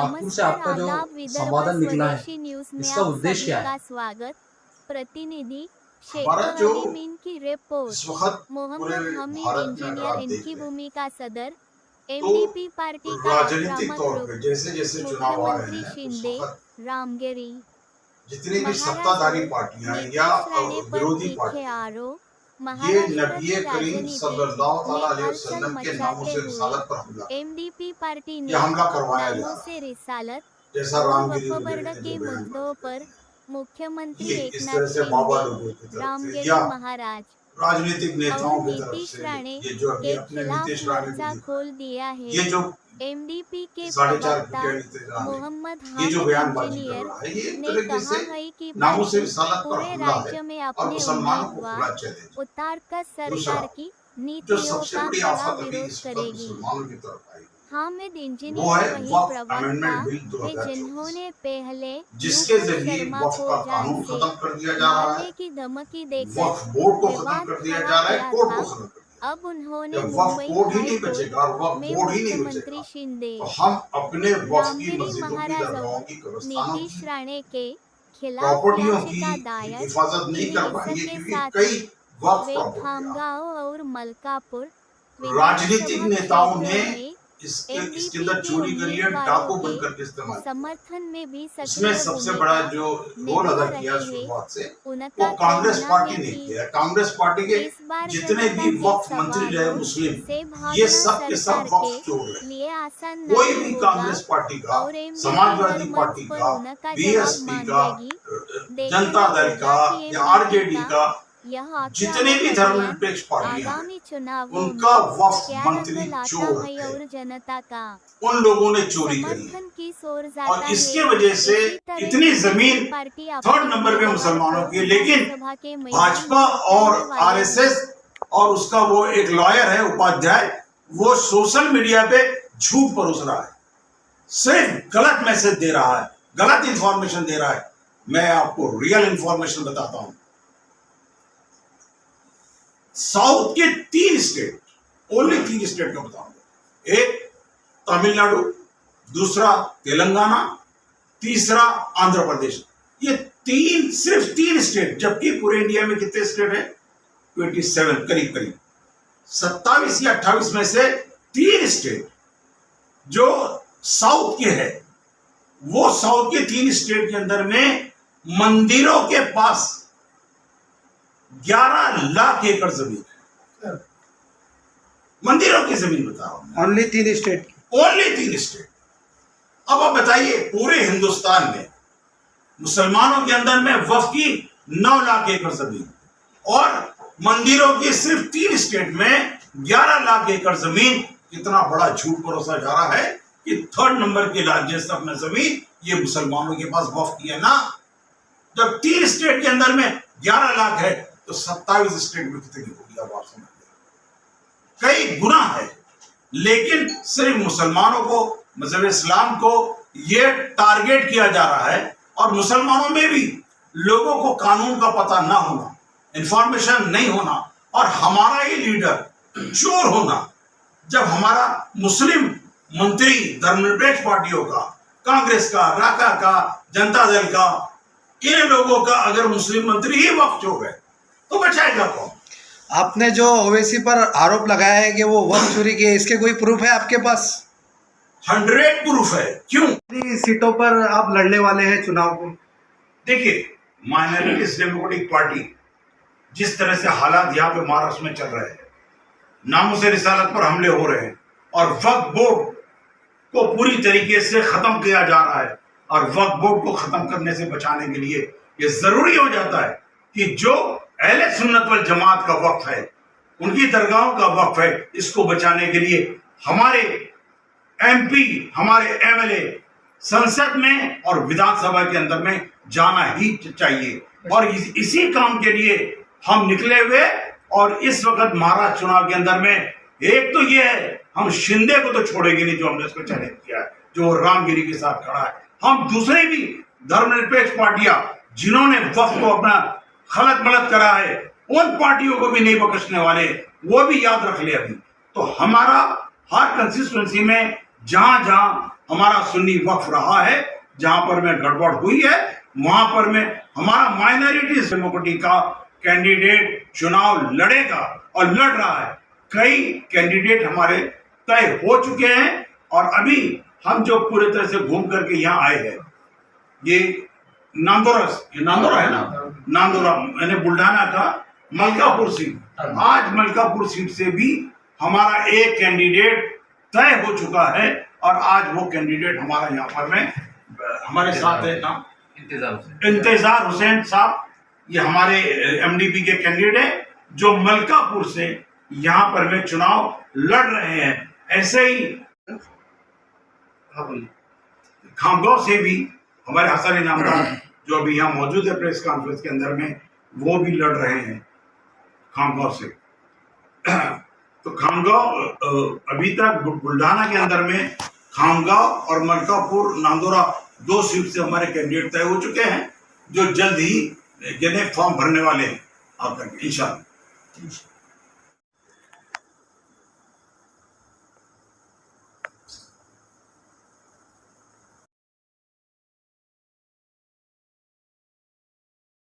नागपुर से आपका जो संवादन निकला है, स्वदेशी न्यूज में इसका आप उद्देश्य सभी क्या का है? स्वागत। प्रतिनिधि शेख हमारा जो अली मीन की इस रिपोर्ट। वक्त मोहम्मद पूरे हमीद भारत में अगर इंजीनियर आप देख इनकी रहे हैं भूमिका सदर। तो एमडीपी पार्टी का राजनीतिक आक्रामक तौर रुख। पे जैसे जैसे चुनाव आ रहे मुख्यमंत्री हैं उस शिंदे वक्त रामगिरी जितनी भी महाराष्ट्र सत्ताधारी पार्टियां हैं या नीतीश राणे पर विरोधी तीखे पार्टियां आरोप। ये महाराष्ट्र नबी की करीम राजनीति सल्लल्लाहु में अलैहि हलचल वसल्लम के नामों मचाते से हुए रिसालत पर हमला एमडीपी पार्टी ने यह हमला करवाया जा नामों रहा से है। रिसालत जैसा और रामगिरी वक्फ वगैरह बोर्ड ने के जो बयान मुद्दों बांटे पर मुख्यमंत्री ये इस एकनाथ तरह से बाबा शिंदे लोगों की तरफ से रामगिरी या महाराज राजनीतिक और नेताओं की तरफ नीतीश से राणे ये जो अभी के अपने खिलाफ नीतीश राणे को मोर्चा दिखा खोल दिया है। ये जो एमडीपी के 4.5 प्रवक्ता फुटिया नीतीश राणे मोहम्मद ये जो हामिद बयानबाजी कर इंजीनियर रहा है ये एक ने तरीके कहा से है कि नामों से पार्टी रिसालत पर पूरे हमला है राज्य में और अपने मुसलमानों को खुला उम्मीदवार चैलेंज। उतारकर दूसरा सरकार की जो नीतियों सबसे का बड़ी कड़ा आफत अभी विरोध इस वक्त करेगी। मुसलमानों की तरफ आई हामिद वो इंजीनियर है वही वक्फ प्रवक्ता अमेंडमेंट बिल है 2024 जिन्होंने पहले जिसके यूपी जरिए शर्मा वक्फ को का जान कानून से खत्म कर दिया जा रहा मारने है, की धमकी देकर वक्फ बोर्ड को खत्म विवाद कर दिया खड़ा जा रहा है, किया कोर्ट था। को खत्म कर दिया। अब उन्होंने जब वक्फ मुंबई कोर्ट ही हाई नहीं कोर्ट बचेगा और वक्फ में बोर्ड ही नहीं मुख्यमंत्री बचेगा शिंदे तो हम अपने वक्फ की रामगिरी मस्जिदों की महाराज दरगाहों और की कब्रिस्तानों नीतीश की राणे के खिलाफ प्रॉपर्टियों की याचिका दायर हिफाजत नहीं की कर है। पाएंगे इसके क्योंकि साथ कई ही वक्फ वे प्रॉपर्टियां खामगांव और मलकापुर राजनीतिक विधानसभा नेताओं क्षेत्रों ने में इसके एमडीपी अंदर के चोरी करी है, उम्मीदवारों डाकू के बन करके इस्तेमाल किया। समर्थन में भी उसमें सक्रिय सबसे भूमिका बड़ा जो रोल निभा अदा रहे किया हैं। शुरुआत से उनका वो कांग्रेस कहना पार्टी है ने कि किया। कांग्रेस पार्टी के इस बार जितने जनता भी के वक्फ मंत्री रहे सवालों मुस्लिम से ये भागना सब के सब सरकार वक्फ चोर के रहे। लिए आसान कोई नहीं भी होगा कांग्रेस पार्टी का, और एमडीपी समाजवादी हर पार्टी मंच पर का, उनका जवाब बीएसपी का, मांगेगी। जनता दल का देखना या होगा कि आरजेडी एमडीपी का यह जितने भी आक्रामक धर्मनिरपेक्ष अभियान पार्टियां हैं आगामी चुनावों उनका में वक्फ क्या मंत्री रंग लाता चोर है है। और जनता का उन लोगों ने चोरी करी है समर्थन की सोर जाता और इसके है। वजह से इसी तरह इतनी जमीन पार्टी थर्ड नंबर पे मुसलमानों की, लेकिन विधानसभा के मैदान भाजपा में और उतरने वाले आरएसएस और उसका वो एक लॉयर है उपाध्याय, वो सोशल मीडिया पे झूठ परोस रहा है, सिर्फ गलत मैसेज दे रहा है, गलत इंफॉर्मेशन दे रहा है। मैं आपको रियल इंफॉर्मेशन बताता हूं। साउथ के 3 स्टेट, ओनली 3 स्टेट का बताऊंगा। एक तमिलनाडु, दूसरा तेलंगाना, तीसरा आंध्र प्रदेश। ये सिर्फ 3 स्टेट, जबकि पूरे इंडिया में कितने स्टेट है? 27 करीब करीब 27 या 28 में से 3 स्टेट जो साउथ के है, वो साउथ के 3 स्टेट के अंदर में मंदिरों के पास 11 लाख एकड़ जमीन है। मंदिरों की जमीन बता रहा हूं। Only 3 state. Only 3 state. अब आप बताइए पूरे हिंदुस्तान में मुसलमानों के अंदर में वक्फ की 9 लाख एकड़ जमीन और मंदिरों की सिर्फ 3 स्टेट में 11 लाख एकड़ जमीन। कितना बड़ा झूठ परोसा जा रहा है कि थर्ड नंबर के लार्जेस्ट अपना जमीन ये मुसलमानों के पास वक्फ की है ना। जब 3 स्टेट के अंदर में 11 लाख है तो 27 स्टेट में कितनी होगी आप समझ लीजिए। कई गुना है, लेकिन सिर्फ मुसलमानों को, मजहब इस्लाम को ये टारगेट किया जा रहा है और मुसलमानों में भी लोगों को कानून का पता ना होना, इंफॉर्मेशन नहीं होना और हमारा ही लीडर चोर होना। जब हमारा मुस्लिम मंत्री धर्मनिरपेक्ष पार्टियों का, कांग्रेस का, राका का, जनता दल का, इन लोगों का अगर मुस्लिम मंत्री ही वक्फ चोर है तो बचाएगा कौन? आपने जो ओवैसी पर आरोप लगाया है कि वो वक्फ चोरी की है, इसके कोई प्रूफ है आपके पास? 100 प्रूफ है। क्यों? कितनी सीटों पर आप लड़ने वाले हैं चुनाव को? देखिए, माइनॉरिटीज डेमोक्रेटिक पार्टी जिस तरह से हालात यहाँ पे महाराष्ट्र में चल रहे हैं, नामों से रिसालत पर हमले हो रहे हैं और वक्फ बोर्ड को पूरी तरीके से खत्म किया जा रहा है और वक्फ बोर्ड को खत्म करने से बचाने के लिए ये जरूरी हो जाता है कि जो अहले सुन्नत वल जमात का वक्फ है, उनकी दरगाहों का वक्फ है, इसको बचाने के लिए हमारे एमपी, हमारे एमएलए संसद में और विधानसभा के अंदर में जाना ही चाहिए और इसी काम के लिए हम निकले हुए। और इस वक्त महाराष्ट्र चुनाव के अंदर में एक तो ये है, हम शिंदे को तो छोड़ेंगे नहीं जो हमने उसको चैलेंज किया है, जो रामगिरी के साथ खड़ा है। हम दूसरे भी धर्मनिरपेक्ष पार्टियां जिन्होंने वक्फ को अपना खलत मलत करा है, उन पार्टियों को भी नहीं बख्शने वाले, वो भी याद रख ले। अभी तो हमारा हर कंस्टिट्यूएंसी में जहां जहां हमारा सुन्नी वक्फ रहा है, जहां पर में गड़बड़ हुई है वहां पर में हमारा माइनॉरिटी डेमोक्रेटिक का कैंडिडेट चुनाव लड़ेगा और लड़ रहा है। कई कैंडिडेट हमारे तय हो चुके हैं और अभी हम जो पूरे तरह से घूम करके यहाँ आए हैं, ये नांदोरा है ना, नांदोरा यानी बुल्ढाना का मलकापुर सीट। आज मलकापुर सीट से भी हमारा एक कैंडिडेट तय हो चुका है और आज वो कैंडिडेट हमारा यहाँ पर में हमारे साथ है ना, इंतजार हुसैन साहब। ये हमारे एमडीपी के कैंडिडेट हैं जो मलकापुर से यहाँ पर में चुनाव लड़ रहे हैं। ऐसे ही खामगांव से भी हमारे हसन इनामदार जो अभी यहाँ मौजूद है प्रेस कॉन्फ्रेंस के अंदर में, वो भी लड़ रहे हैं खामगांव से। तो खामगांव अभी तक बुल्ढाना के अंदर में खामगांव और मलकापुर नांदोरा 2 सीट से हमारे कैंडिडेट तय हो चुके हैं, जो जल्द ही जिन्हें फॉर्म भरने वाले हैं आकर इंशाल्लाह।